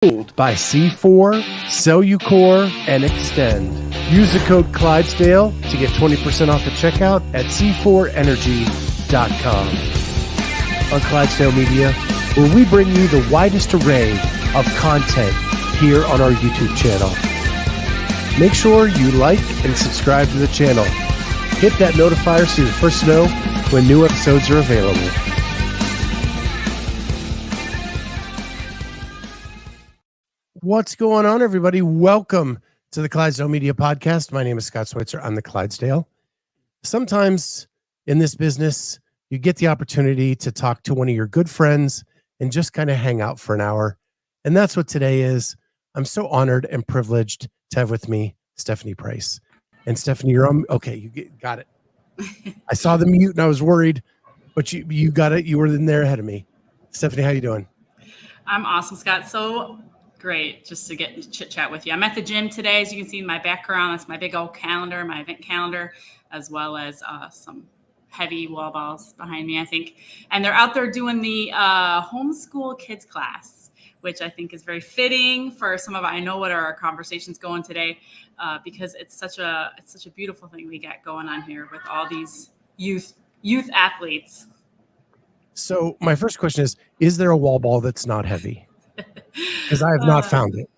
by C4, Cellucor, and Extend. Use the code Clydesdale to get 20% off at checkout at c4energy.com. On Clydesdale Media, where we bring you the widest array of content here on our YouTube channel. Make sure you like and subscribe to the channel. Hit that notifier so you're the first to know when new episodes are available. What's going on, everybody? Welcome to the Clydesdale Media Podcast. My name is Scott Switzer. I'm the Clydesdale. Sometimes in this business, you get the opportunity to talk to one of your good friends and just kind of hang out for an hour. And that's what today is. I'm so honored and privileged to have with me Stephanie Price. And Stephanie, you're on. Okay, you got it. I saw the mute and I was worried, but you got it. You were in there ahead of me. Stephanie, how you doing? I'm awesome, Scott. So great just to get to chit chat with you. I'm at the gym today. As you can see in my background, that's my big old calendar, my event calendar, as well as some heavy wall balls behind me, I think. And they're out there doing the homeschool kids class, which I think is very fitting for some of, I know what our conversation's going today, because it's such a beautiful thing we got going on here with all these youth athletes. So my first question is there a wall ball that's not heavy? Because I have not found it.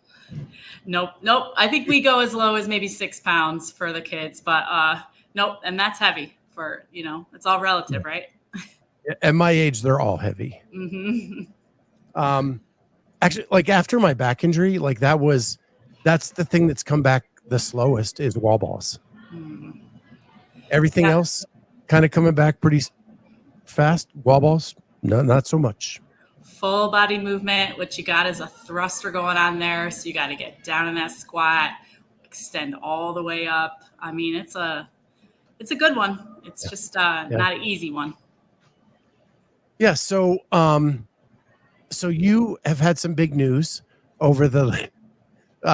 Nope. I think we go as low as maybe 6 pounds for the kids, but nope. And that's heavy for, it's all relative, right? At my age, they're all heavy. Mm-hmm. Actually, like after my back injury, like that's the thing that's come back the slowest is wall balls. Mm. Everything else kind of coming back pretty fast. Wall balls, no, not so much. Full body movement. What you got is a thruster going on there. So you got to get down in that squat, extend all the way up. I mean, it's a good one. It's just not an easy one. Yeah. So you have had some big news over the,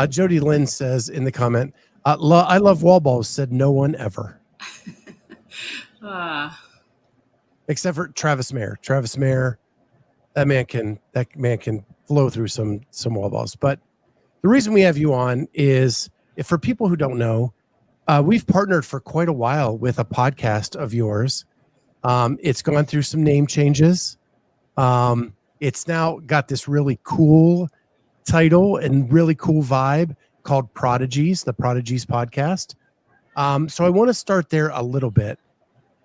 Jody Lynn says in the comment, I love wall balls, said no one ever. Except for Travis Mayer. That man can flow through some wall balls. But the reason we have you on is, if for people who don't know, we've partnered for quite a while with a podcast of yours. It's gone through some name changes. It's now got this really cool title and really cool vibe called Prodigies, the Prodigies Podcast. So I want to start there a little bit.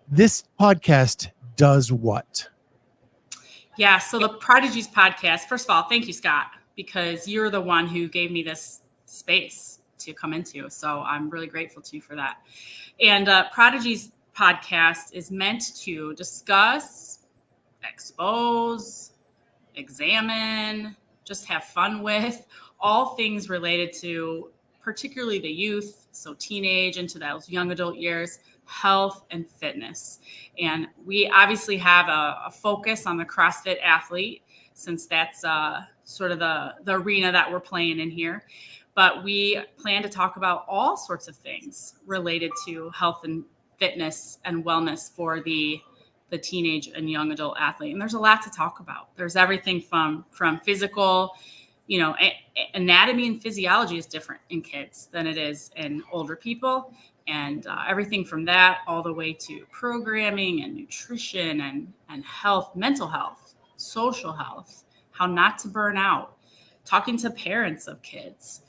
This podcast does what? Yeah, so the Prodigies Podcast, first of all, thank you, Scott, because you're the one who gave me this space to come into. So I'm really grateful to you for that. And Prodigies Podcast is meant to discuss, expose, examine, just have fun with all things related to particularly the youth, so teenage into those young adult years, health and fitness. And we obviously have a focus on the CrossFit Athlete, since that's sort of the arena that we're playing in here. But we plan to talk about all sorts of things related to health and fitness and wellness for the teenage and young adult athlete. And there's a lot to talk about. There's everything from physical, anatomy and physiology is different in kids than it is in older people. And everything from that all the way to programming and nutrition and health, mental health, social health, how not to burn out, talking to parents of kids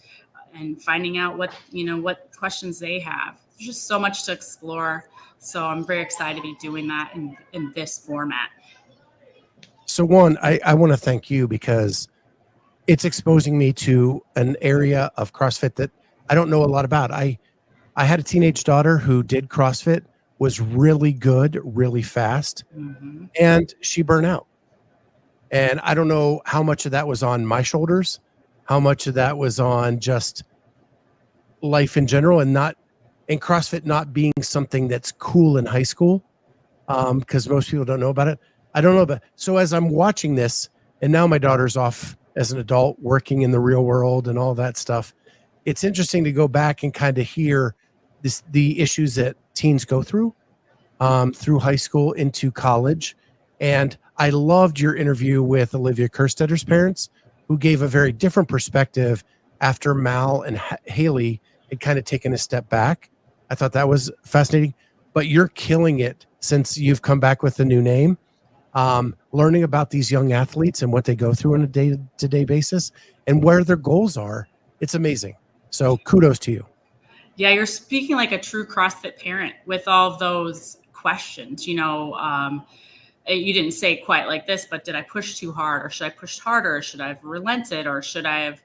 and finding out what questions they have. There's just so much to explore. So I'm very excited to be doing that in this format. So one, I want to thank you because it's exposing me to an area of CrossFit that I don't know a lot about. I had a teenage daughter who did CrossFit, was really good, really fast, and she burned out. And I don't know how much of that was on my shoulders, how much of that was on just life in general, and CrossFit not being something that's cool in high school, because most people don't know about it. I don't know about it. So as I'm watching this, and now my daughter's off as an adult working in the real world and all that stuff, it's interesting to go back and kind of hear the issues that teens go through high school into college. And I loved your interview with Olivia Kerstedter's parents, who gave a very different perspective after Mal and Haley had kind of taken a step back. I thought that was fascinating, but you're killing it since you've come back with a new name. Learning about these young athletes and what they go through on a day-to-day basis and where their goals are. It's amazing. So kudos to you. Yeah, you're speaking like a true CrossFit parent with all of those questions. You didn't say it quite like this, but did I push too hard, or should I push harder? Or should I have relented, or should I have,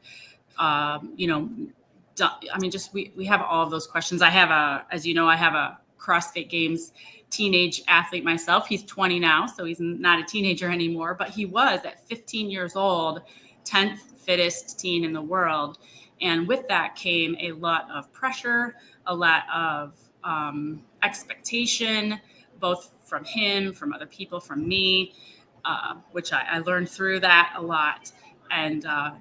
done, we have all of those questions. I have a CrossFit Games teenage athlete myself. He's 20 now, so he's not a teenager anymore, but he was at 15 years old, 10th fittest teen in the world. And with that came a lot of pressure, a lot of expectation, both from him, from other people, from me, which I learned through that a lot. And a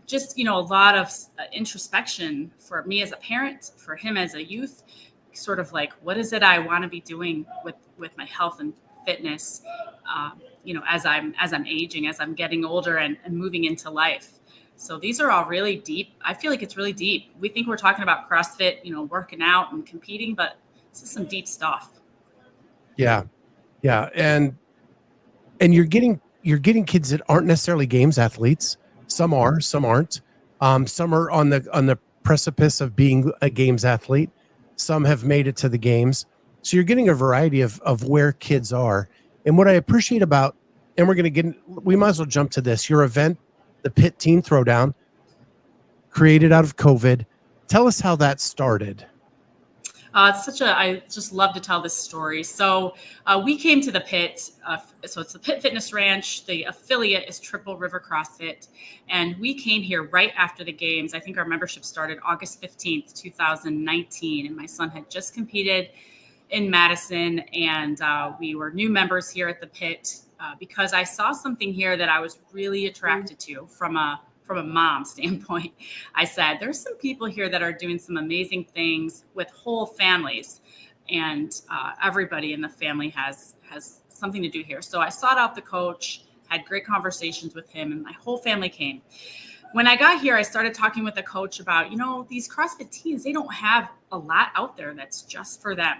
lot of introspection for me as a parent, for him as a youth, sort of like, what is it I want to be doing with my health and fitness, as I'm aging, as I'm getting older and moving into life. So these are all really deep. I feel like it's really deep. We think we're talking about CrossFit, working out and competing, but this is some deep stuff. Yeah. Yeah. And you're getting kids that aren't necessarily games athletes. Some are, some aren't. Some are on the precipice of being a games athlete. Some have made it to the games. So you're getting a variety of where kids are. And what I appreciate about, and we might as well jump to this, your event, the PIT Teen Throwdown, created out of COVID. Tell us how that started. I just love to tell this story. So we came to the PIT. So it's the PIT Fitness Ranch. The affiliate is Triple River CrossFit. And we came here right after the games. I think our membership started August 15th, 2019. And my son had just competed in Madison. And we were new members here at the PIT because I saw something here that I was really attracted to from a mom standpoint. I said, there's some people here that are doing some amazing things with whole families, and everybody in the family has something to do here. So I sought out the coach, had great conversations with him, and my whole family came. When I got here, I started talking with the coach about, these CrossFit teens, they don't have a lot out there that's just for them.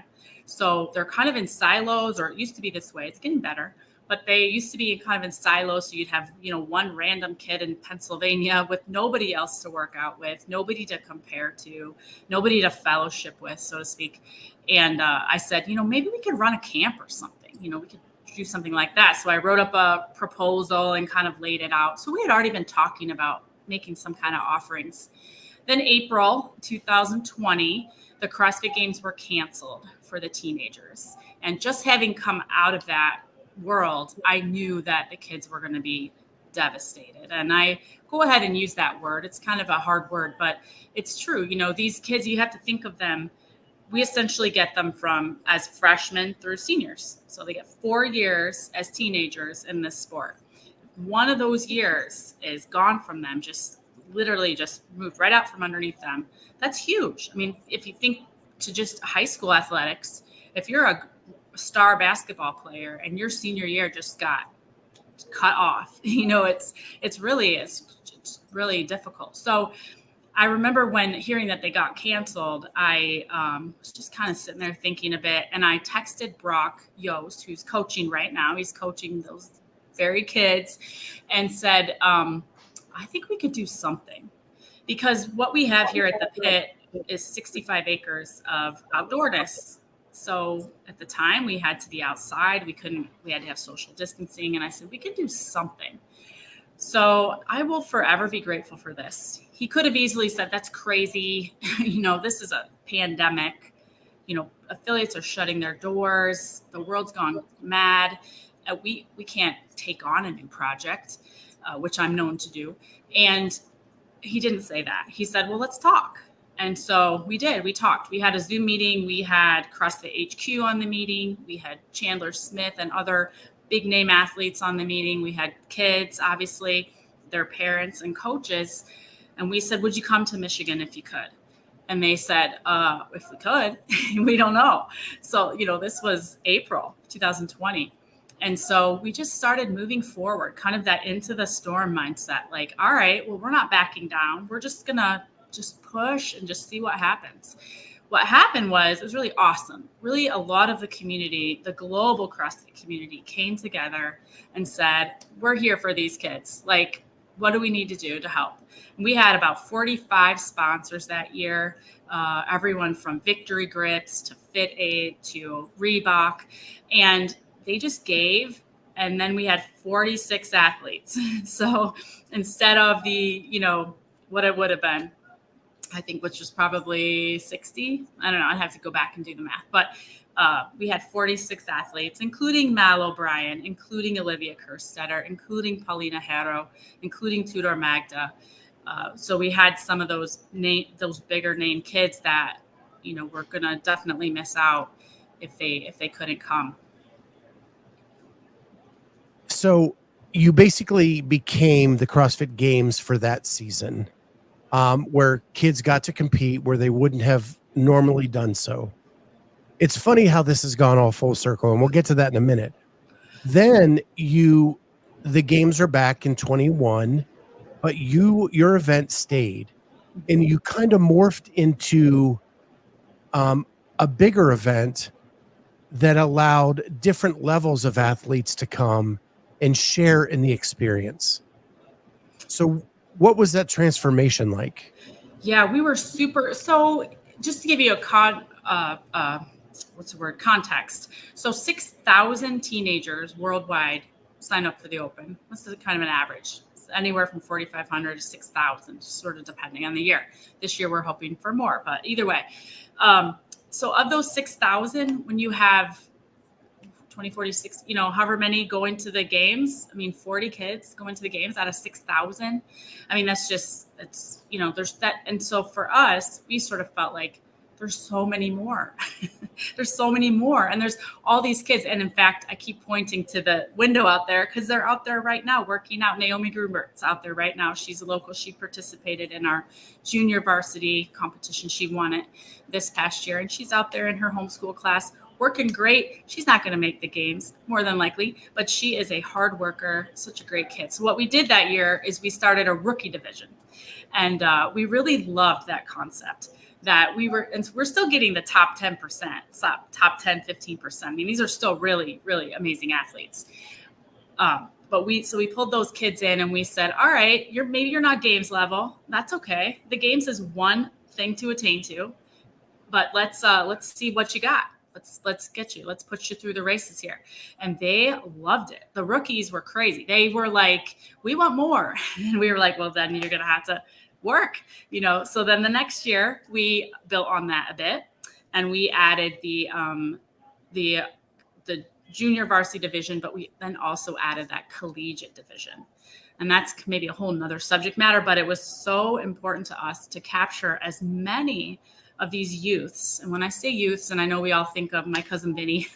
So they're kind of in silos, or it used to be this way. It's getting better. But they used to be kind of in silos. So you'd have, one random kid in Pennsylvania with nobody else to work out with, nobody to compare to, nobody to fellowship with, so to speak. And I said, maybe we could run a camp or something. We could do something like that. So I wrote up a proposal and kind of laid it out. So we had already been talking about making some kind of offerings. Then April 2020, the CrossFit Games were canceled for the teenagers. And just having come out of that world, I knew that the kids were going to be devastated. And I go ahead and use that word. It's kind of a hard word, but it's true. These kids, you have to think of them. We essentially get them from as freshmen through seniors. So they get 4 years as teenagers in this sport. One of those years is gone from them, just literally just moved right out from underneath them. That's huge. I mean, if you think to just high school athletics, if you're a star basketball player and your senior year just got cut off, it's really difficult. So I remember when hearing that they got canceled, I was just kind of sitting there thinking a bit, and I texted Brock Yost, who's coaching right now. He's coaching those very kids, and said, I think we could do something, because what we have here at the PIT is 65 acres of outdoorness. So at the time we had to be outside. We had to have social distancing. And I said, we could do something. So I will forever be grateful for this. He could have easily said, that's crazy. This is a pandemic. Affiliates are shutting their doors. The world's gone mad. We can't take on a new project, which I'm known to do. And he didn't say that. He said, well, let's talk. And so we did. We talked. We had a Zoom meeting. We had CrossFit HQ on the meeting. We had Chandler Smith and other big name athletes on the meeting. We had kids, obviously, their parents and coaches. And we said, would you come to Michigan if you could? And they said, if we could. We don't know. So, this was April 2020. And so we just started moving forward, kind of that into the storm mindset. Like, all right, well, we're not backing down. We're just going to just push and just see what happens. What happened was, it was really awesome. Really, a lot of the community, the global CrossFit community, came together and said, we're here for these kids. Like, what do we need to do to help? And we had about 45 sponsors that year, everyone from Victory Grips to Fit Aid to Reebok. And they just gave. And then we had 46 athletes. So instead of the, what it would have been, I think, which was probably 60. I don't know. I'd have to go back and do the math. But we had 46 athletes, including Mal O'Brien, including Olivia Kerstetter, including Paulina Harrow, including Tudor Magda. So we had some of those bigger name kids that, were going to definitely miss out if they couldn't come. So you basically became the CrossFit Games for that season. Where kids got to compete where they wouldn't have normally done so. It's funny how this has gone all full circle, and we'll get to that in a minute. Then the games are back in 21, but your event stayed, and you kind of morphed into a bigger event that allowed different levels of athletes to come and share in the experience. So what was that transformation like? Yeah, we were so just to give you a context. So 6,000 teenagers worldwide sign up for the Open. This is kind of an average. It's anywhere from 4,500 to 6,000, sort of depending on the year. This year we're hoping for more, but either way. So of those 6,000, when you have 20, 46, however many go into the games. 40 kids go into the games out of 6,000. There's that. And so for us, we sort of felt like there's so many more. There's so many more. And there's all these kids. And in fact, I keep pointing to the window out there because they're out there right now working out. Naomi Gruber's out there right now. She's a local. She participated in our junior varsity competition. She won it this past year. And she's out there in her homeschool class working great. She's not going to make the games, more than likely, but she is a hard worker, such a great kid. So what we did that year is we started a rookie division. And we really loved that concept that we're still getting the top 10%, top 10, 15%. These are still really, really amazing athletes. But we pulled those kids in and we said, all right, maybe you're not games level. That's okay. The games is one thing to attain to, but let's see what you got. Let's get you. Let's put you through the races here. And they loved it. The rookies were crazy. They were like, we want more. And we were like, well, then you're going to have to work, So then the next year we built on that a bit, and we added the junior varsity division, but we then also added that collegiate division. And that's maybe a whole nother subject matter, but it was so important to us to capture as many of these youths. And when I say youths, and I know we all think of my cousin Vinny,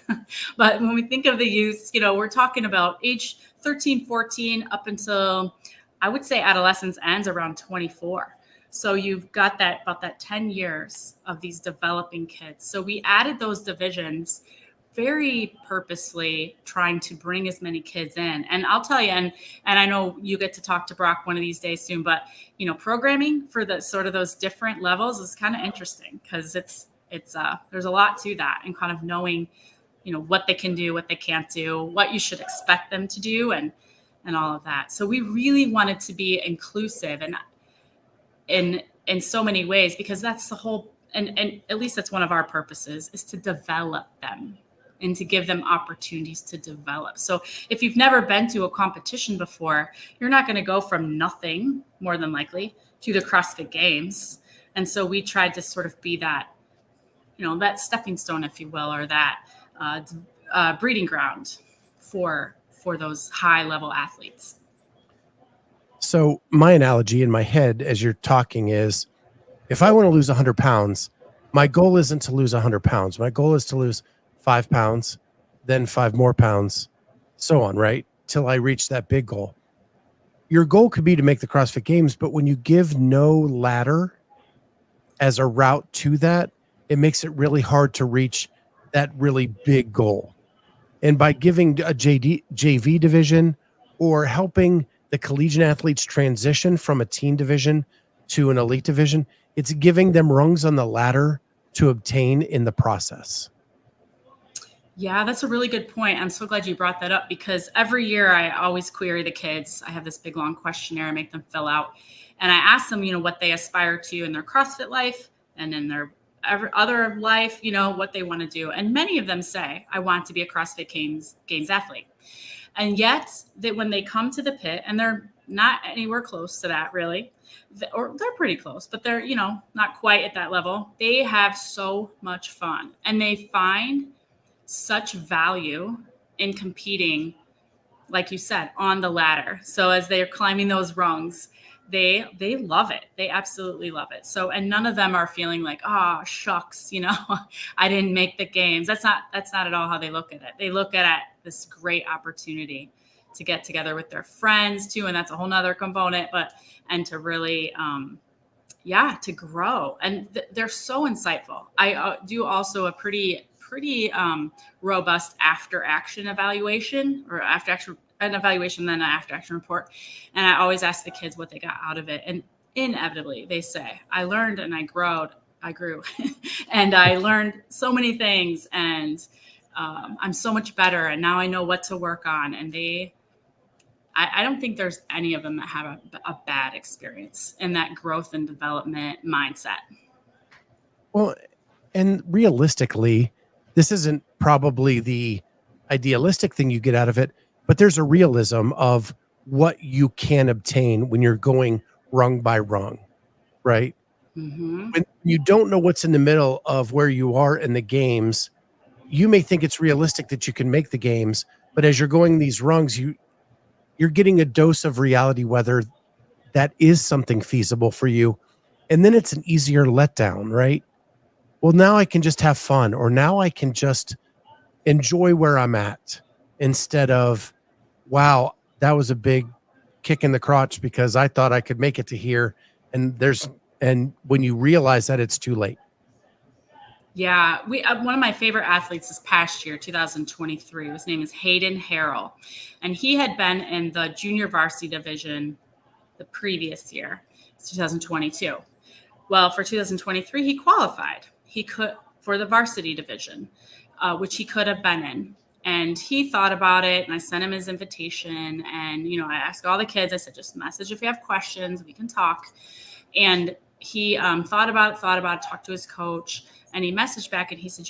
but when we think of the youths, we're talking about age 13, 14 up until, I would say, adolescence ends around 24. So you've got about that 10 years of these developing kids. So we added those divisions very purposely, trying to bring as many kids in. And I'll tell you, and I know you get to talk to Brock one of these days soon, but programming for the sort of those different levels is kind of interesting because it's there's a lot to that, and kind of knowing, what they can do, what they can't do, what you should expect them to do, and all of that. So we really wanted to be inclusive and in so many ways, because that's the whole, and at least that's one of our purposes, is to develop them and to give them opportunities to develop. So if you've never been to a competition before, you're not going to go from nothing, more than likely, to the CrossFit Games. And so we tried to sort of be that, that stepping stone, if you will, or that breeding ground for those high level athletes. So my analogy in my head as you're talking is, if I want to lose 100 pounds, my goal isn't to lose 100 pounds. My goal is to lose 5 pounds, then 5 more pounds, so on, right? Till I reach that big goal. Your goal could be to make the CrossFit Games, but when you give no ladder as a route to that, it makes it really hard to reach that really big goal. And by giving a JV division or helping the collegiate athletes transition from a teen division to an elite division, it's giving them rungs on the ladder to obtain in the process. Yeah, that's a really good point. I'm so glad you brought that up, because every year I always query the kids. I have this big long questionnaire I make them fill out. And I ask them, what they aspire to in their CrossFit life and in their other life, what they want to do. And many of them say, I want to be a CrossFit Games athlete. And yet that when they come to the pit, and they're not anywhere close to that really, or they're pretty close, but they're, not quite at that level. They have so much fun, and they find such value in competing, like you said, on the ladder. So as they're climbing those rungs, they love it. They absolutely love it. So, and none of them are feeling like, oh, shucks, I didn't make the games. That's not at all how they look at it. They look at this great opportunity to get together with their friends too. And that's a whole nother component, and to really, to grow. And they're so insightful. I do also a pretty robust after action evaluation, or an evaluation, then an after action report. And I always ask the kids what they got out of it. And inevitably they say, I learned and I grew and I learned so many things, and I'm so much better. And now I know what to work on. And I don't think there's any of them that have a bad experience in that growth and development mindset. Well, and realistically, this isn't probably the idealistic thing you get out of it, but there's a realism of what you can obtain when you're going rung by rung, right? Mm-hmm. When you don't know what's in the middle of where you are in the games, you may think it's realistic that you can make the games, but as you're going these rungs, you're getting a dose of reality, whether that is something feasible for you. And then it's an easier letdown, right? Well, now I can just have fun, or now I can just enjoy where I'm at, instead of, wow, that was a big kick in the crotch because I thought I could make it to here. And when you realize that, it's too late. Yeah, one of my favorite athletes this past year, 2023, his name is Hayden Harrell, and he had been in the junior varsity division the previous year, 2022. Well, for 2023, he qualified. He could for the varsity division, which he could have been in. And he thought about it, and I sent him his invitation. And, I asked all the kids, I said, just message if you have questions, we can talk. And he thought about it, talked to his coach, and he messaged back and he said,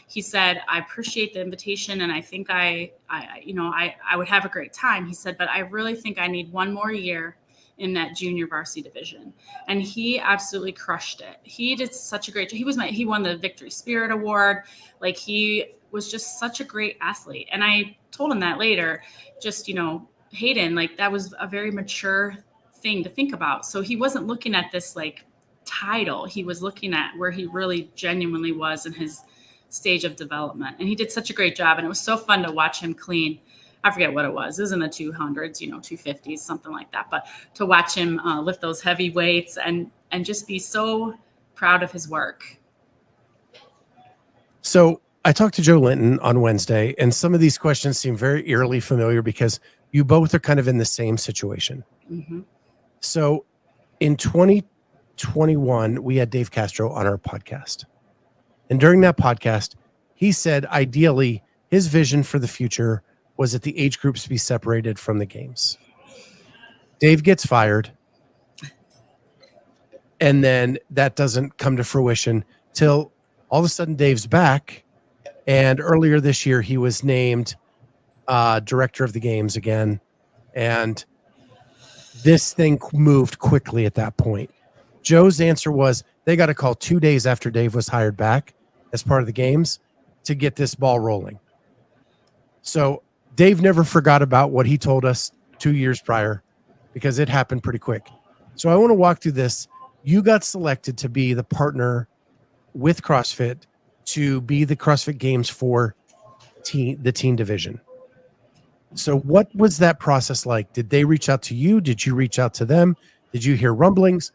he said, I appreciate the invitation, and I think I would have a great time. He said, but I really think I need one more year in that junior varsity division. And he absolutely crushed it. He did such a great job. He won the Victory Spirit Award. Like, he was just such a great athlete. And I told him that later, just, Hayden, like, that was a very mature thing to think about. So he wasn't looking at this like title. He was looking at where he really genuinely was in his stage of development. And he did such a great job. And it was so fun to watch him clean. I forget what it was. It was in the 200s, 250s, something like that. But to watch him lift those heavy weights and just be so proud of his work. So I talked to Joe Linton on Wednesday, and some of these questions seem very eerily familiar because you both are kind of in the same situation. Mm-hmm. So in 2021, we had Dave Castro on our podcast. And during that podcast, he said, ideally, his vision for the future was that the age groups be separated from the games. Dave gets fired. And then that doesn't come to fruition till all of a sudden Dave's back. And earlier this year, he was named director of the games again. And this thing moved quickly at that point. Joe's answer was they got a call 2 days after Dave was hired back as part of the games to get this ball rolling. So Dave never forgot about what he told us 2 years prior, because it happened pretty quick. So I want to walk through this. You got selected to be the partner with CrossFit to be the CrossFit Games for the teen division. So what was that process like? Did they reach out to you? Did you reach out to them? Did you hear rumblings?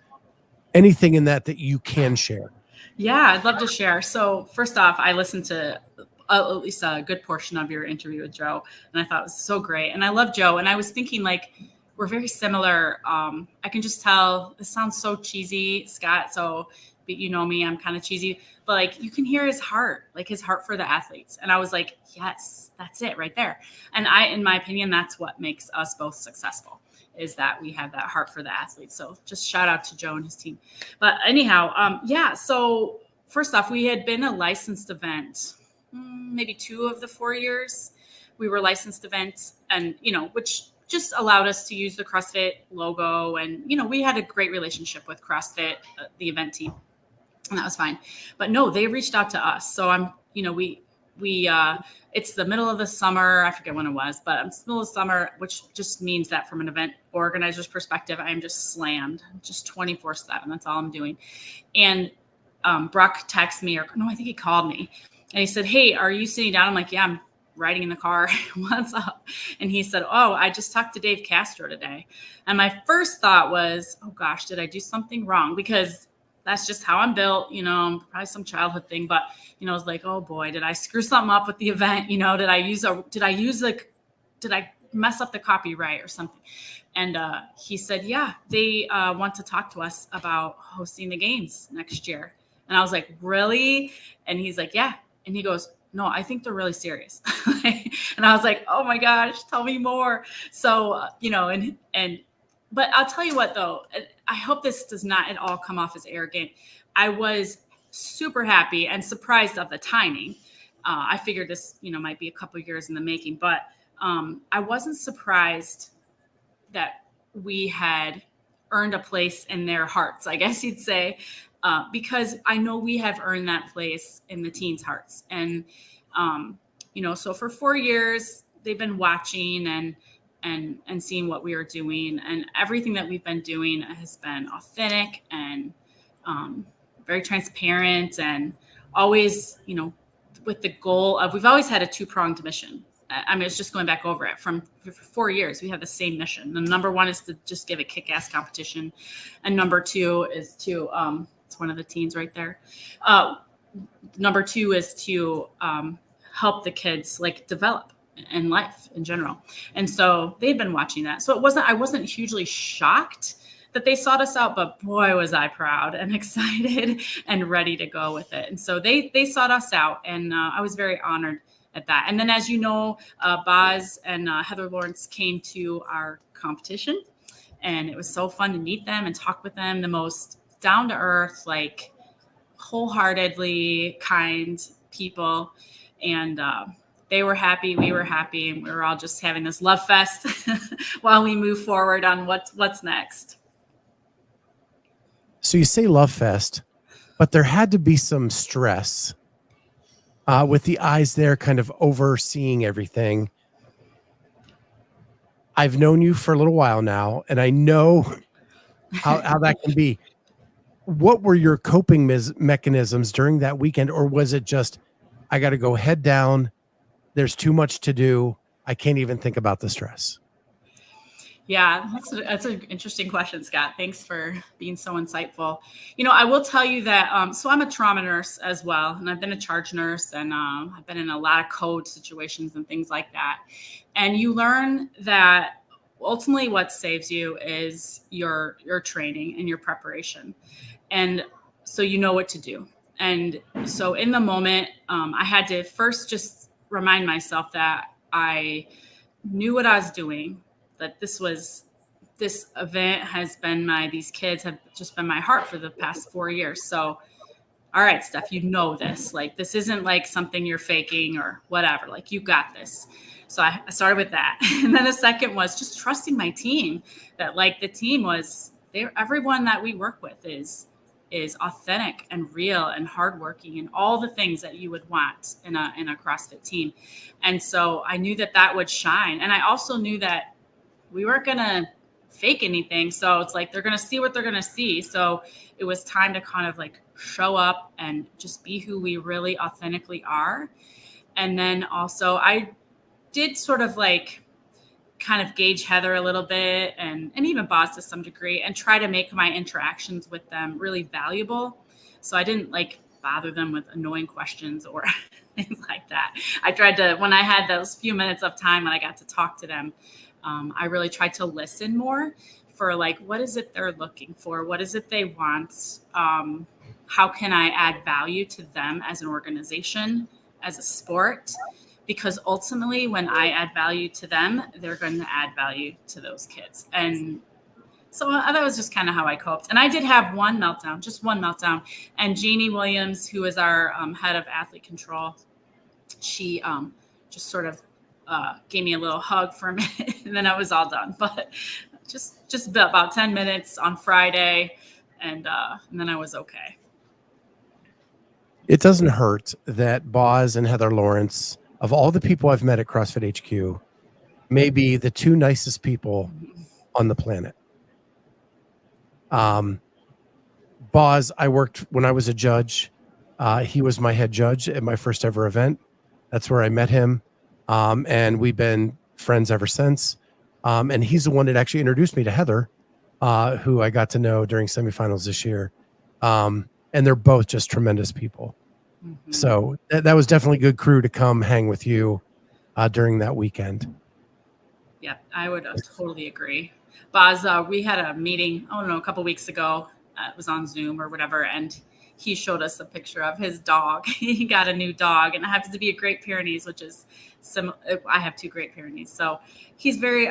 Anything in that you can share? Yeah, I'd love to share. So first off, I listened to at least a good portion of your interview with Joe. And I thought it was so great. And I love Joe. And I was thinking, like, we're very similar. I can just tell, this sounds so cheesy, Scott. So, but you know me, I'm kind of cheesy, but like, you can hear his heart, like his heart for the athletes. And I was like, yes, that's it right there. And in my opinion, that's what makes us both successful, is that we have that heart for the athletes. So just shout out to Joe and his team. But anyhow, so first off, we had been a licensed event, maybe 2 of the 4 years we were licensed events, and, which just allowed us to use the CrossFit logo. And, we had a great relationship with CrossFit, the event team, and that was fine. But no, they reached out to us. So it's the middle of the summer. I forget when it was, but it's the middle of summer, which just means that from an event organizer's perspective, I'm just slammed, just 24/7. That's all I'm doing. And Brock texted me, I think he called me, and he said, "Hey, are you sitting down?" I'm like, "Yeah, I'm riding in the car." "What's up?" And he said, "Oh, I just talked to Dave Castro today." And my first thought was, oh gosh, did I do something wrong? Because that's just how I'm built, probably some childhood thing. But, I was like, oh boy, did I screw something up with the event? Did I mess up the copyright or something? And he said, yeah, they want to talk to us about hosting the games next year. And I was like, really? And he's like, yeah. And he goes, no, I think they're really serious. And I was like, oh my gosh, tell me more. So, but I'll tell you what, though, I hope this does not at all come off as arrogant. I was super happy and surprised of the timing. I figured this, might be a couple of years in the making, but I wasn't surprised that we had earned a place in their hearts, I guess you'd say, because I know we have earned that place in the teens' hearts. And, so for 4 years, they've been watching and seeing what we are doing, and everything that we've been doing has been authentic and very transparent, and always, with the goal of, we've always had a 2-pronged mission. I mean, it's just going back over it for 4 years, we have the same mission. The number 1 is to just give a kick-ass competition. And number 2 is to, it's one of the teens right there. Number 2 is to help the kids develop in life in general. And so they've been watching that. So I wasn't hugely shocked that they sought us out, but boy, was I proud and excited and ready to go with it. And so they sought us out, and I was very honored at that. And then, as you know, Boz and Heather Lawrence came to our competition, and it was so fun to meet them and talk with them. The most down to earth, wholeheartedly kind people. And they were happy, we were happy, and we were all just having this love fest while we move forward on what's next. So you say love fest, but there had to be some stress with the eyes there kind of overseeing everything. I've known you for a little while now, and I know how that can be. What were your coping mechanisms during that weekend? Or was it just, I got to go head down, there's too much to do, I can't even think about the stress? Yeah, that's an interesting question, Scott. Thanks for being so insightful. I will tell you that, so I'm a trauma nurse as well, and I've been a charge nurse, and I've been in a lot of code situations and things like that. And you learn that ultimately what saves you is your training and your preparation. And so you know what to do. And so in the moment, I had to first just remind myself that I knew what I was doing, that this event has been these kids have just been my heart for the past 4 years. So, all right, Steph, this, this isn't something you're faking or whatever, you got this. So I started with that. And then the second was just trusting my team, that the team everyone that we work with is authentic and real and hardworking and all the things that you would want in a CrossFit team. And so I knew that would shine. And I also knew that we weren't going to fake anything. So it's they're going to see what they're going to see. So it was time to kind of show up and just be who we really authentically are. And then also I did sort of kind of gauge Heather a little bit and even Boz to some degree, and try to make my interactions with them really valuable. So I didn't bother them with annoying questions or things like that. I tried to, when I had those few minutes of time when I got to talk to them, I really tried to listen more for like, what is it they're looking for? What is it they want? How can I add value to them as an organization, as a sport? Because ultimately, when I add value to them, they're going to add value to those kids. And so that was just kind of how I coped. And I did have one meltdown, just one meltdown. And Jeannie Williams, who is our head of athlete control, she just sort of gave me a little hug for a minute, and then I was all done. But just about 10 minutes on Friday, and then I was okay. It doesn't hurt that Boz and Heather Lawrence, of all the people I've met at CrossFit HQ, may be the two nicest people on the planet. Boz, I worked when I was a judge. He was my head judge at my first ever event. That's where I met him. And we've been friends ever since. And he's the one that actually introduced me to Heather, who I got to know during semifinals this year. And they're both just tremendous people. Mm-hmm. So that was definitely a good crew to come hang with you during that weekend. Yeah, I would totally agree. Boz, we had a meeting, a couple weeks ago. It was on Zoom or whatever, and he showed us a picture of his dog. He got a new dog, and it happens to be a Great Pyrenees, which is I have 2 Great Pyrenees. So he's very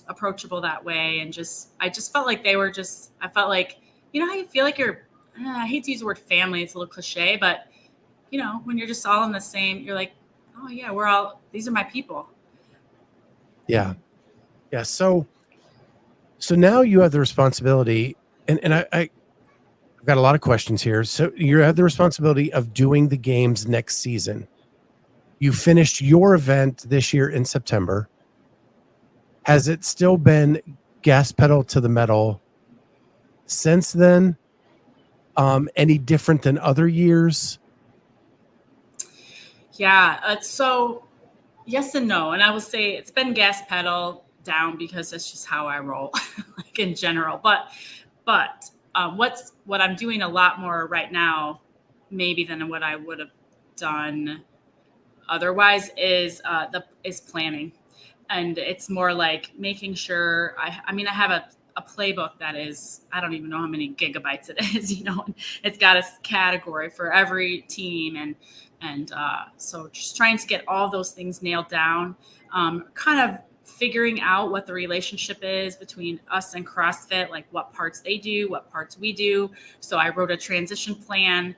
approachable that way. And I just felt like I felt like, you know how you feel like I hate to use the word family. It's a little cliche, but you know, when you're just all in the same, you're like, oh yeah, these are my people. Yeah. Yeah. So now you have the responsibility, and I've got a lot of questions here. So you have the responsibility of doing the games next season. You finished your event this year in September. Has it still been gas pedal to the metal since then? Any different than other years? Yeah. So yes and no. And I will say it's been gas pedal down because that's just how I roll, like in general. But what I'm doing a lot more right now, maybe than what I would have done otherwise, is planning. And it's more like making sure I have a playbook that is, I don't even know how many gigabytes it is, you know, it's got a category for every team. And so just trying to get all those things nailed down, kind of figuring out what the relationship is between us and CrossFit, like what parts they do, what parts we do. So I wrote a transition plan,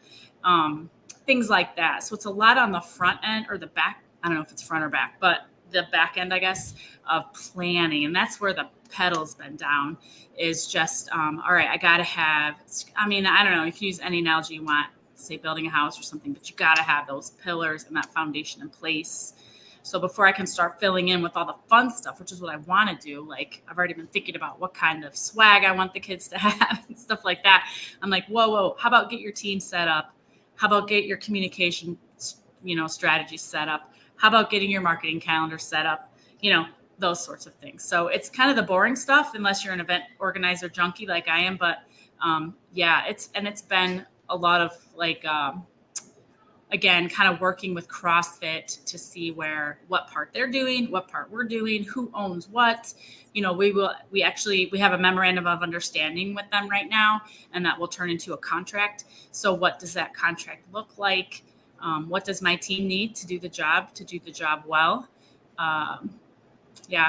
things like that. So it's a lot on the front end or the back. I don't know if it's front or back, but the back end, I guess, of planning. And that's where the pedal's been down, is just, all right, I got to have, I don't know, you can use any analogy you want, say building a house or something, but you got to have those pillars and that foundation in place. So before I can start filling in with all the fun stuff, which is what I want to do, like I've already been thinking about what kind of swag I want the kids to have and stuff like that. I'm like, whoa, how about get your team set up? How about get your communication, strategy set up? How about getting your marketing calendar set up? Those sorts of things. So it's kind of the boring stuff, unless you're an event organizer junkie like I am. But it's been a lot of like, again, kind of working with CrossFit to see what part they're doing, what part we're doing, who owns what. We have a memorandum of understanding with them right now, and that will turn into a contract. So what does that contract look like? What does my team need to do the job well?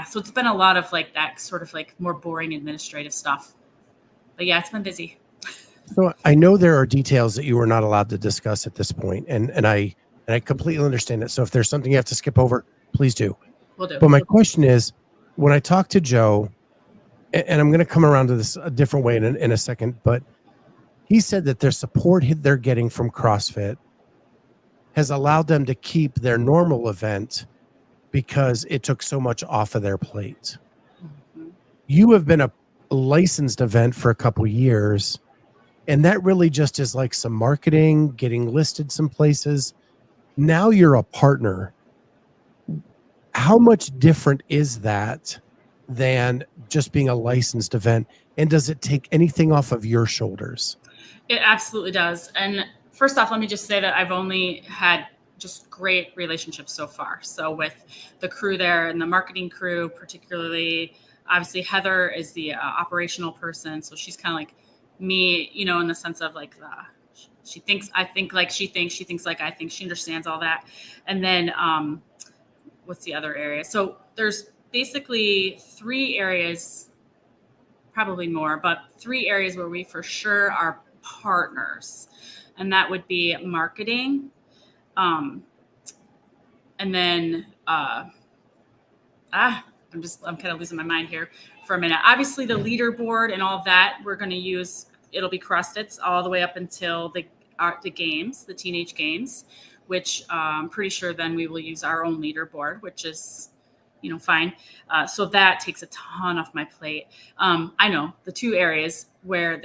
So it's been a lot of like that sort of like more boring administrative stuff. But yeah, it's been busy. So I know there are details that you are not allowed to discuss at this point, and I completely understand it. So if there's something you have to skip over, please do. Will do. But my question is, when I talked to Joe, and I'm going to come around to this a different way in a second, but he said that their support they're getting from CrossFit has allowed them to keep their normal event because it took so much off of their plate. Mm-hmm. You have been a licensed event for a couple years, and that really just is like some marketing, getting listed some places. Now you're a partner. How much different is that than just being a licensed event? And does it take anything off of your shoulders? It absolutely does. And first off, let me just say that I've only had just great relationships so far. So with the crew there and the marketing crew, particularly, obviously Heather is the operational person. So she's kind of like me, you know, in the sense of like, she thinks like I think, she understands all that. And then what's the other area? So there's basically 3 areas, probably more, but 3 areas where we for sure are partners. And that would be marketing. And then I'm kind of losing my mind here for a minute. Obviously the leaderboard and all of that, we're going to use, it'll be CrossFit's all the way up until the games, the teenage games, which I'm pretty sure then we will use our own leaderboard, which is, you know, fine. So that takes a ton off my plate. I know the 2 areas where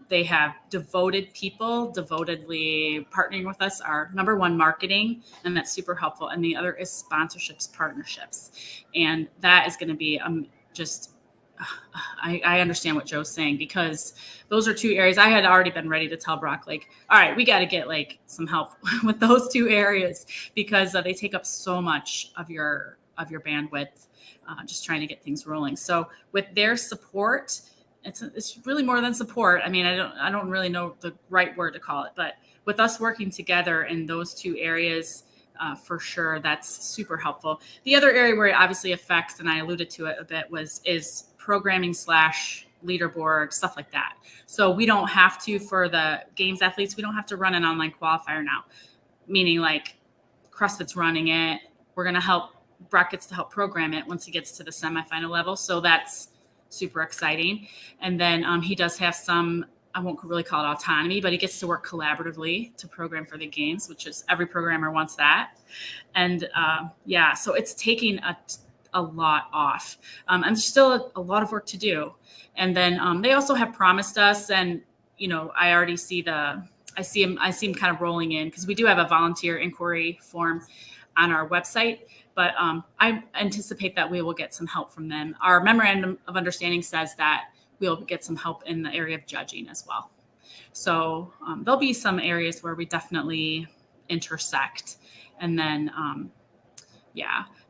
they have devoted people devotedly partnering with us are number 1, marketing, and that's super helpful. And the other is sponsorships, partnerships. And that is going to be I understand what Joe's saying, because those are 2 areas. I had already been ready to tell Brock, like, all right, we got to get like some help with those 2 areas, because they take up so much of your bandwidth, just trying to get things rolling. So with their support, it's really more than support. I mean, I don't really know the right word to call it, but with us working together in those 2 areas, for sure, that's super helpful. The other area where it obviously affects, and I alluded to it a bit, is programming / leaderboard, stuff like that. So we don't have to, for the games athletes, we don't have to run an online qualifier now, meaning like CrossFit's running it. We're going to help, Brock gets to help program it once he gets to the semifinal level. So that's super exciting. And then he does have some, I won't really call it autonomy, but he gets to work collaboratively to program for the games, which is every programmer wants that. And so it's taking a lot off. And there's still a lot of work to do. And then they also have promised us, and, you know, I already see I see him kind of rolling in, because we do have a volunteer inquiry form on our website, but I anticipate that we will get some help from them. Our memorandum of understanding says that we'll get some help in the area of judging as well. So there'll be some areas where we definitely intersect. And then,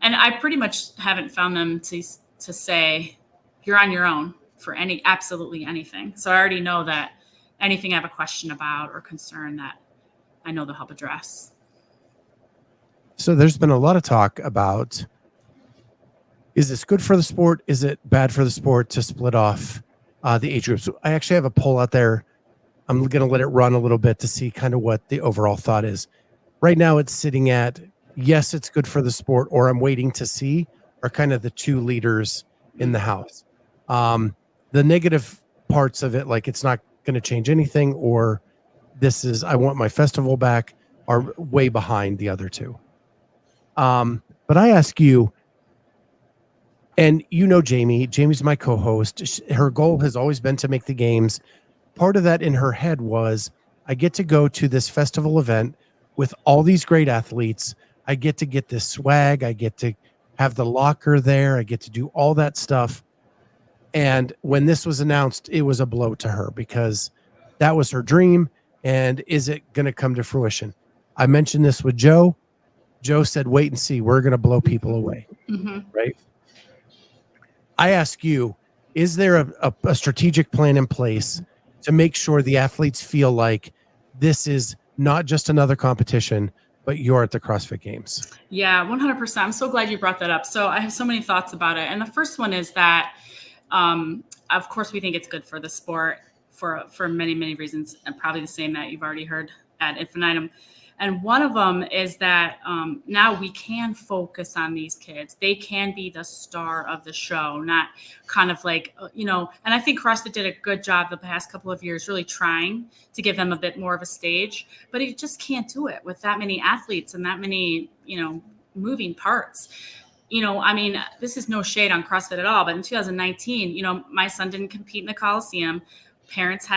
and I pretty much haven't found them to say you're on your own for absolutely anything. So I already know that anything I have a question about or concern, that I know they'll help address. So there's been a lot of talk about, is this good for the sport? Is it bad for the sport to split off the age groups? I actually have a poll out there. I'm going to let it run a little bit to see kind of what the overall thought is. Right now it's sitting at, yes, it's good for the sport, or I'm waiting to see, are kind of the 2 leaders in the house. The negative parts of it, like it's not going to change anything, or this is, I want my festival back, are way behind the other 2. But I ask you, and you know Jamie's my co-host. Her goal has always been to make the games. Part of that in her head was, I get to go to this festival event with all these great athletes. I get to get this swag. I get to have the locker there. I get to do all that stuff. And when this was announced, it was a blow to her, because that was her dream. And is it going to come to fruition? I mentioned this with Joe. Joe said, wait and see, we're going to blow people away. Mm-hmm. Right. I ask you, is there a strategic plan in place to make sure the athletes feel like this is not just another competition, but you're at the CrossFit Games? Yeah, 100%. I'm so glad you brought that up. So I have so many thoughts about it. And the first one is that, of course, we think it's good for the sport for many, many reasons, and probably the same that you've already heard ad infinitum. And one of them is that now we can focus on these kids. They can be the star of the show, not kind of like, and I think CrossFit did a good job the past couple of years really trying to give them a bit more of a stage, but you just can't do it with that many athletes and that many, moving parts. This is no shade on CrossFit at all, but in 2019, my son didn't compete in the Coliseum. Parents,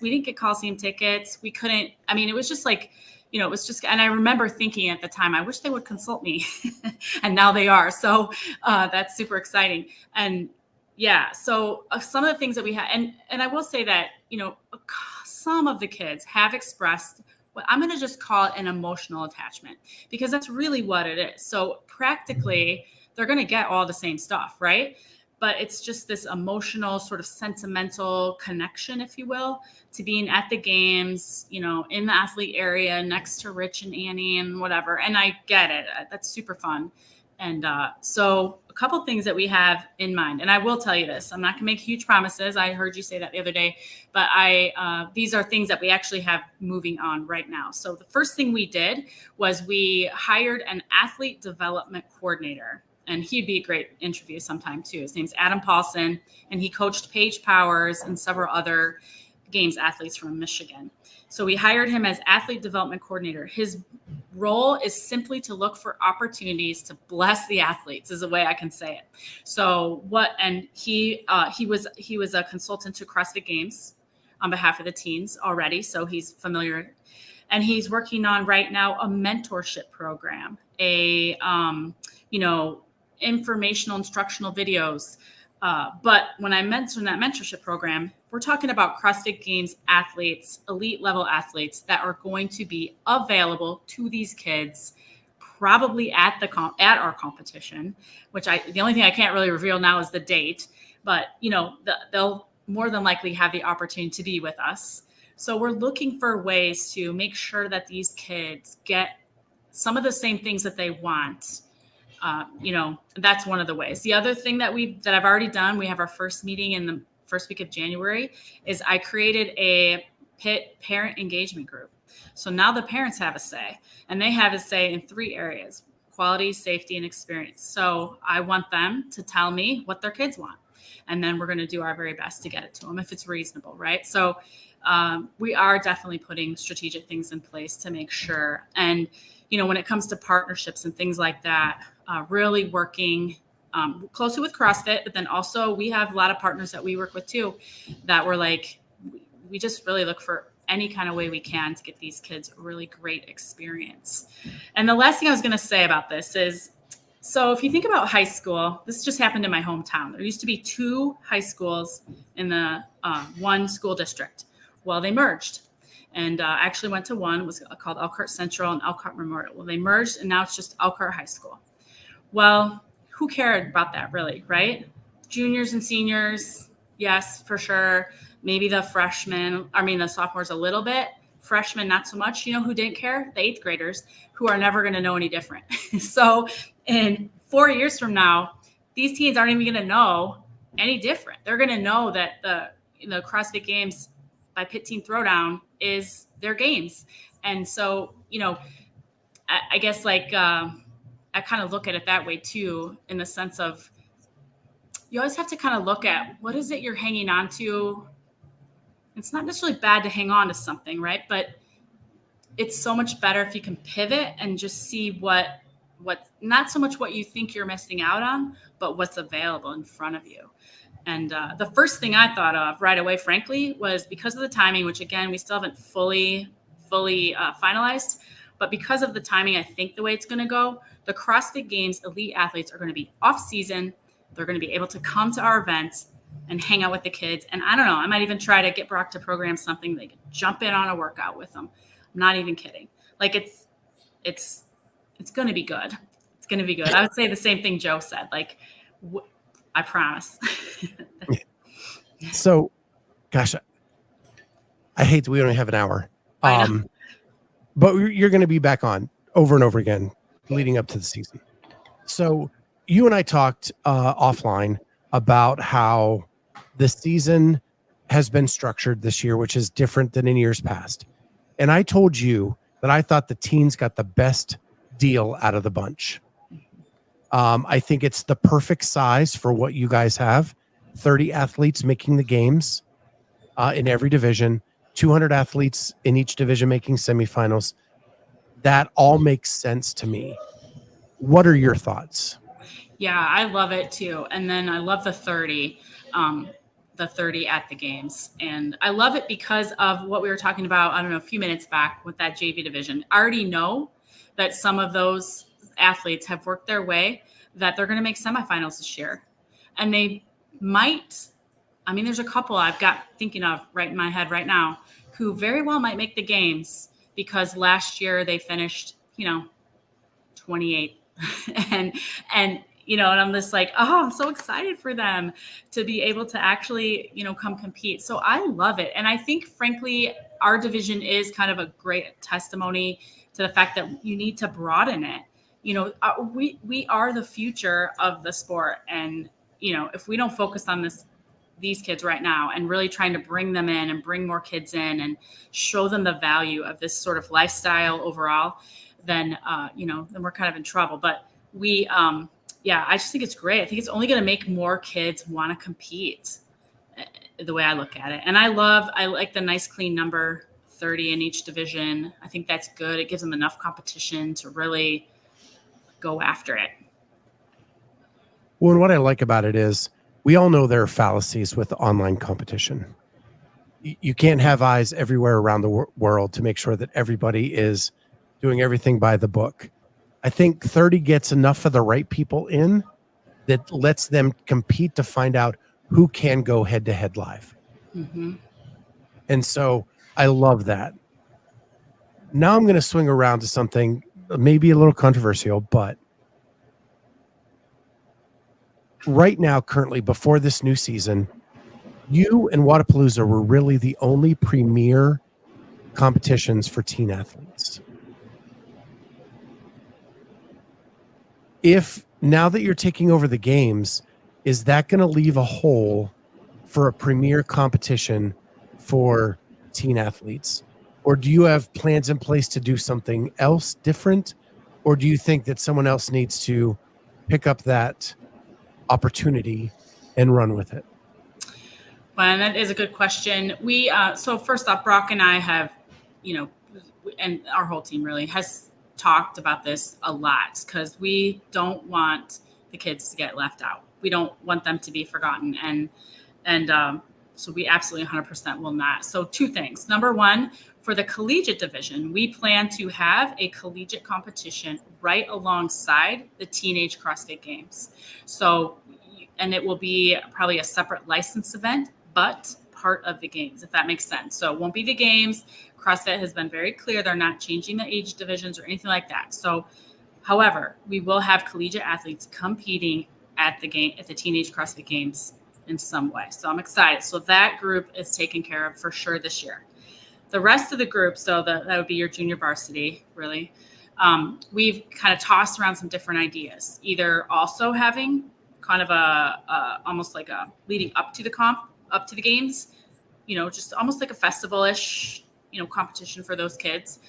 we didn't get Coliseum tickets. We couldn't, it was just like, and I remember thinking at the time, I wish they would consult me. And now they are. So that's super exciting. And so some of the things that we had, and I will say that, some of the kids have expressed what I'm going to just call it an emotional attachment, because that's really what it is. So practically, they're going to get all the same stuff, right? But it's just this emotional sort of sentimental connection, if you will, to being at the games, you know, in the athlete area next to Rich and Annie and whatever. And I get it. That's super fun. And so a couple things that we have in mind, and I will tell you this, I'm not gonna make huge promises. I heard you say that the other day, but these are things that we actually have moving on right now. So the first thing we did was we hired an athlete development coordinator, and he'd be a great interview sometime too. His name's Adam Paulson, and he coached Paige Powers and several other games athletes from Michigan. So we hired him as athlete development coordinator. His role is simply to look for opportunities to bless the athletes, is the way I can say it. So he was a consultant to CrossFit Games on behalf of the teens already, so he's familiar. And he's working on right now a mentorship program, informational instructional videos. But when I mentioned that mentorship program, we're talking about CrossFit Games athletes, elite level athletes that are going to be available to these kids, probably at our competition, which the only thing I can't really reveal now is the date, but they'll more than likely have the opportunity to be with us. So we're looking for ways to make sure that these kids get some of the same things that they want. That's one of the ways. The other thing that I've already done, we have our first meeting in the first week of January, is I created a PIT parent engagement group. So now the parents have a say, and they have a say in 3 areas: quality, safety, and experience. So I want them to tell me what their kids want, and then we're going to do our very best to get it to them if it's reasonable, right? So we are definitely putting strategic things in place to make sure. And, when it comes to partnerships and things like that, really working closely with CrossFit, but then also we have a lot of partners that we work with too, that we're like, we just really look for any kind of way we can to get these kids a really great experience. And the last thing I was going to say about this is, so if you think about high school, this just happened in my hometown. There used to be 2 high schools in the one school district. Well, they merged. And I actually went to one. It was called Elkhart Central and Elkhart Memorial. Well, they merged, and now it's just Elkhart High School. Well, who cared about that really, right? Juniors and seniors, yes, for sure. Maybe the sophomores a little bit. Freshmen, not so much. You know who didn't care? The 8th graders, who are never going to know any different. So in 4 years from now, these teens aren't even going to know any different. They're going to know that the CrossFit Games by PIT Teen Throwdown is their games. And so, I guess I kind of look at it that way too, in the sense of you always have to kind of look at what is it you're hanging on to. It's not necessarily bad to hang on to something, right? But it's so much better if you can pivot and just see what not so much what you think you're missing out on, but what's available in front of you. And the first thing I thought of right away, frankly, was because of the timing, which again, we still haven't fully finalized, but because of the timing, I think the way it's going to go, the CrossFit Games elite athletes are going to be off season. They're going to be able to come to our events and hang out with the kids. And I don't know, I might even try to get Brock to program something. They can jump in on a workout with them. I'm not even kidding. Like it's going to be good. It's going to be good. I would say the same thing Joe said, I promise. So, gosh, I hate that we only have an hour. But you're going to be back on over and over again leading up to the season. So you and I talked offline about how the season has been structured this year, which is different than in years past. And I told you that I thought the teens got the best deal out of the bunch. I think it's the perfect size for what you guys have. 30 athletes making the games in every division, 200 athletes in each division making semifinals. That all makes sense to me. What are your thoughts? Yeah, I love it too. And then I love the 30 at the games. And I love it because of what we were talking about, I don't know, a few minutes back with that JV division. I already know that some of those athletes have worked their way, that they're going to make semifinals this year. And they might, there's a couple I've got thinking of right in my head right now who very well might make the games because last year they finished, 28 and and I'm just like, oh, I'm so excited for them to be able to actually, come compete. So I love it. And I think, frankly, our division is kind of a great testimony to the fact that you need to broaden it. We are the future of the sport. And, if we don't focus on these kids right now and really trying to bring them in and bring more kids in and show them the value of this sort of lifestyle overall, then we're kind of in trouble. But I just think it's great. I think it's only going to make more kids want to compete, the way I look at it. And I like the nice clean number 30 in each division. I think that's good. It gives them enough competition to really go after it. Well, and what I like about it is we all know there are fallacies with online competition. You can't have eyes everywhere around the world to make sure that everybody is doing everything by the book. I think 30 gets enough of the right people in that lets them compete to find out who can go head to head live. Mm-hmm. And so I love that. Now I'm going to swing around to something maybe a little controversial, but right now, currently, before this new season, you and Wodapalooza were really the only premier competitions for teen athletes. If now that you're taking over the games, is that going to leave a hole for a premier competition for teen athletes? Or do you have plans in place to do something else different? Or do you think that someone else needs to pick up that opportunity and run with it? Well, that is a good question. So first off, Brock and I have, and our whole team really has talked about this a lot, because we don't want the kids to get left out. We don't want them to be forgotten. And so we absolutely 100% will not. So two things. Number one, for the collegiate division, we plan to have a collegiate competition right alongside the Teenage CrossFit Games. So, and it will be probably a separate license event, but part of the games, if that makes sense. So it won't be the games. CrossFit has been very clear they're not changing the age divisions or anything like that. So, however, we will have collegiate athletes competing at the Teenage CrossFit Games in some way. So I'm excited. So that group is taken care of for sure this year. The rest of the group, so that would be your junior varsity, really. We've kind of tossed around some different ideas, either also having kind of almost like a leading up to the games, just almost like a festival-ish, competition for those kids,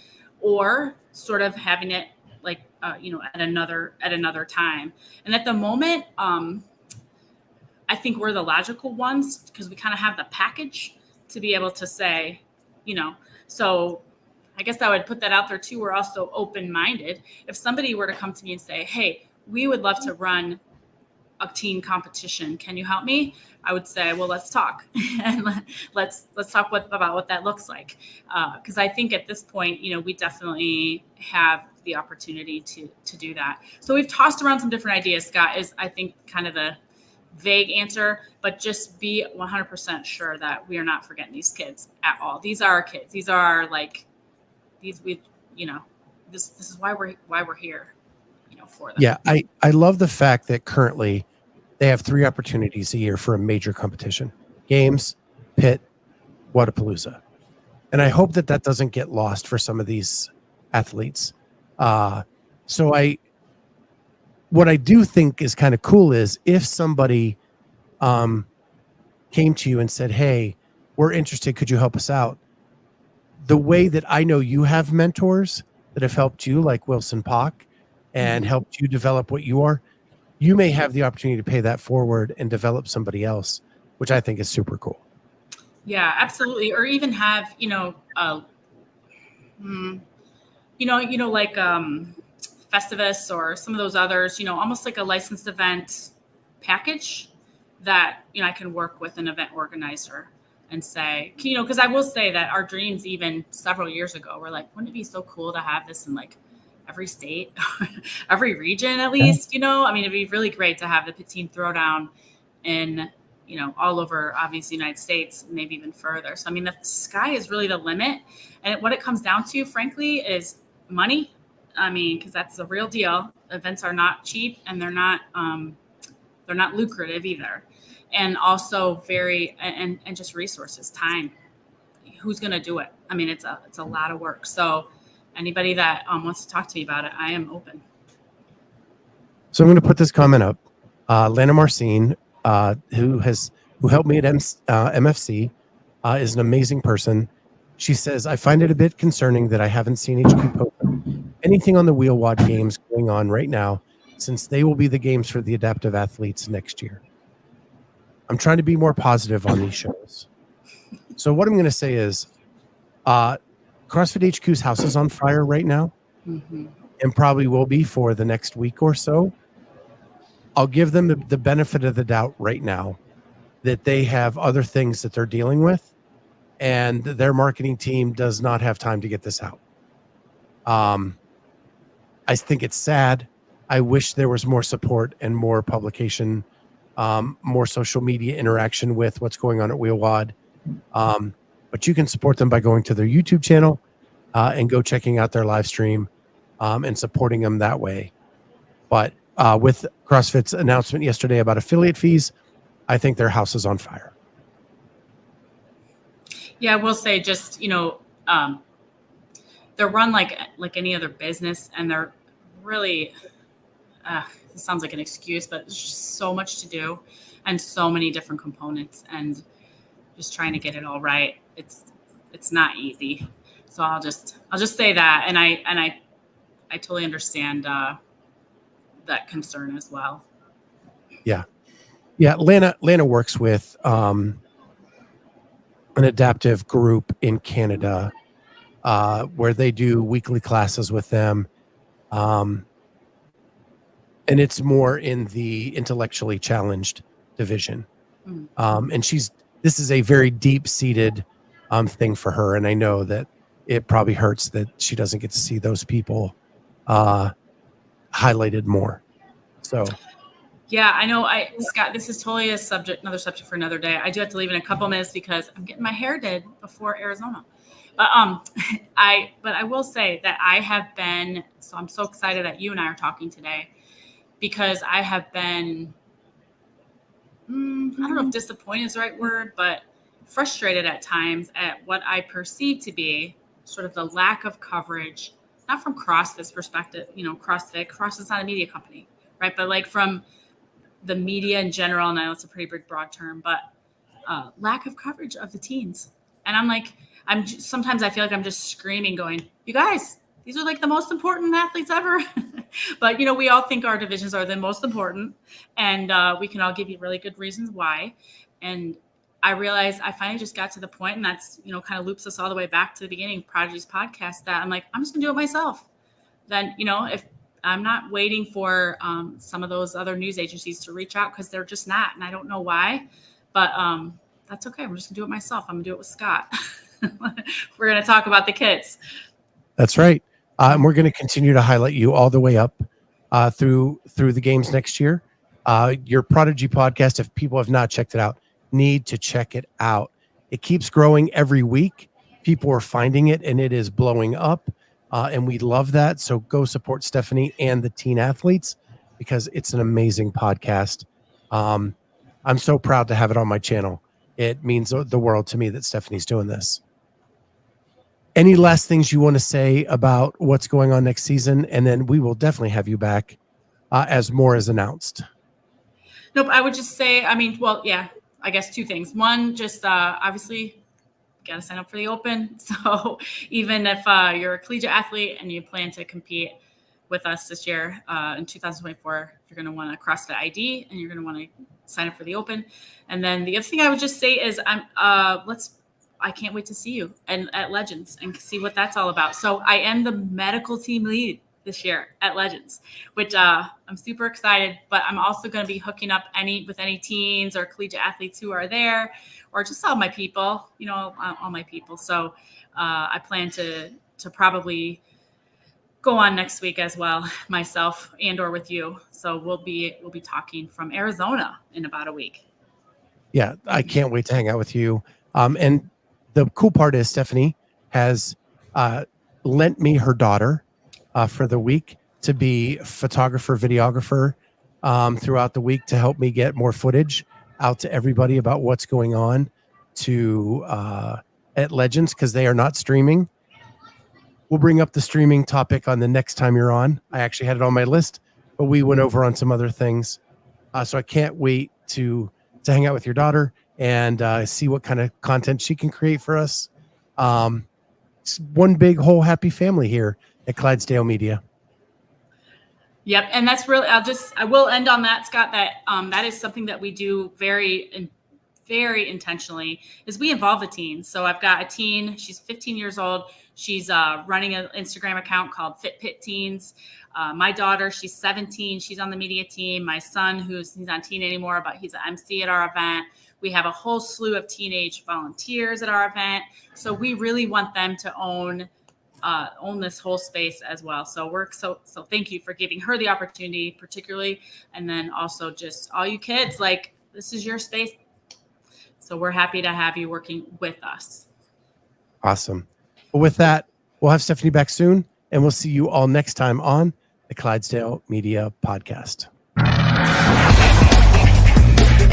or sort of having it like, at another time. And at the moment, I think we're the logical ones because we kind of have the package to be able to say, so I guess I would put that out there too. We're also open-minded. If somebody were to come to me and say, hey, we would love to run a teen competition, can you help me? I would say, well, let's talk and let's talk about what that looks like. Because I think at this point, we definitely have the opportunity to do that. So we've tossed around some different ideas, Scott, is I think kind of the vague answer, but just be 100% sure that we are not forgetting these kids at all. These are our kids. These are this is why we're here, for them. Yeah. I love the fact that currently they have 3 opportunities a year for a major competition: games, PIT, Wodapalooza. And I hope that doesn't get lost for some of these athletes. What I do think is kind of cool is if somebody came to you and said, hey, we're interested, could you help us out? The way that I know you have mentors that have helped you, like Wilson Pock, and helped you develop what you are, you may have the opportunity to pay that forward and develop somebody else, which I think is super cool. Yeah, absolutely. Or even have, like Festivus or some of those others, almost like a licensed event package that, I can work with an event organizer and say, because I will say that our dreams even several years ago were like, wouldn't it be so cool to have this in like every state, every region at least, it'd be really great to have the PIT Teen Throwdown in all over, obviously, United States, maybe even further. So, I mean, the sky is really the limit. And what it comes down to, frankly, is money. I mean, because that's the real deal. Events are not cheap, and they're not lucrative either. And also and just resources, time. Who's going to do it? I mean, it's a lot of work. So anybody that wants to talk to me about it, I am open. So I'm going to put this comment up. Lana Marcine, who helped me at MFC, is an amazing person. She says, I find it a bit concerning that I haven't seen HQ post anything on the WheelWOD games going on right now, since they will be the games for the adaptive athletes next year. I'm trying to be more positive on these shows. So what I'm going to say is CrossFit HQ's house is on fire right now, and probably will be for the next week or so. I'll give them the benefit of the doubt right now that they have other things that they're dealing with, and their marketing team does not have time to get this out. I think it's sad. I wish there was more support and more publication, more social media interaction with what's going on at WheelWOD. But you can support them by going to their YouTube channel and go checking out their live stream and supporting them that way. But with CrossFit's announcement yesterday about affiliate fees, I think their house is on fire. Yeah, I will say just, they're run like any other business, and they're really, it sounds like an excuse, but there's just so much to do and so many different components, and just trying to get it all right. It's not easy. So I'll just say that. And I totally understand that concern as well. Yeah. Yeah. Lana works with an adaptive group in Canada where they do weekly classes with them. And it's more in the intellectually challenged division. And this is a very deep-seated thing for her. And I know that it probably hurts that she doesn't get to see those people highlighted more. So, yeah, I know. Scott, this is totally another subject for another day. I do have to leave in a couple minutes because I'm getting my hair did before Arizona. But I will say that I have been, so I'm so excited that you and I are talking today, because I have been, I don't know if disappointed is the right word, but frustrated at times at what I perceive to be sort of the lack of coverage, not from CrossFit's perspective, CrossFit's not a media company, right? But like from the media in general, and I know it's a pretty big broad term, but lack of coverage of the teens. And I'm like, sometimes I feel like I'm just screaming going, you guys, these are like the most important athletes ever. But, we all think our divisions are the most important, and we can all give you really good reasons why. And I realized I finally just got to the point, and that's, kind of loops us all the way back to the beginning, Prodigies Podcast, that I'm like, I'm just gonna do it myself. Then, if I'm not waiting for some of those other news agencies to reach out, because they're just not, and I don't know why, but that's okay. We're just gonna do it myself. I'm gonna do it with Scott. We're gonna talk about the kids. That's right. And we're going to continue to highlight you all the way up through the games next year. Your Prodigy podcast, if people have not checked it out, need to check it out. It keeps growing every week. People are finding it, and it is blowing up. And we love that. So go support Stephanie and the teen athletes, because it's an amazing podcast. I'm so proud to have it on my channel. It means the world to me that Stephanie's doing this. Any last things you want to say about what's going on next season? And then we will definitely have you back as more is announced. Nope. I would just say, I guess two things. One, just obviously got to sign up for the Open. So even if you're a collegiate athlete and you plan to compete with us this year in 2024, you're going to want a CrossFit ID, and you're going to want to sign up for the Open. And then the other thing I would just say is I can't wait to see you at Legends and see what that's all about. So I am the medical team lead this year at Legends, which I'm super excited, but I'm also going to be hooking up with any teens or collegiate athletes who are there, or just all my people, all my people. So I plan to probably go on next week as well, myself and or with you. So we'll be talking from Arizona in about a week. Yeah, I can't wait to hang out with you. And the cool part is Stephanie has lent me her daughter for the week to be photographer, videographer throughout the week to help me get more footage out to everybody about what's going on at Legends, because they are not streaming. We'll bring up the streaming topic on the next time you're on. I actually had it on my list, but we went over on some other things. So I can't wait to hang out with your daughter and see what kind of content she can create for us. It's one big whole happy family here at Clydesdale Media. Yep. And that's really, I will end on that, Scott, that that is something that we do very intentionally, is we involve the teens. So I've got a teen, she's 15 years old. She's running an Instagram account called PIT Teens. My daughter, she's 17. She's on the media team. My son, he's not teen anymore, but he's an MC at our event. We have a whole slew of teenage volunteers at our event. So we really want them to own this whole space as well. So so thank you for giving her the opportunity, particularly. And then also just all you kids, like, this is your space. So we're happy to have you working with us. Awesome. Well, with that, we'll have Stephanie back soon, and we'll see you all next time on the Clydesdale Media Podcast.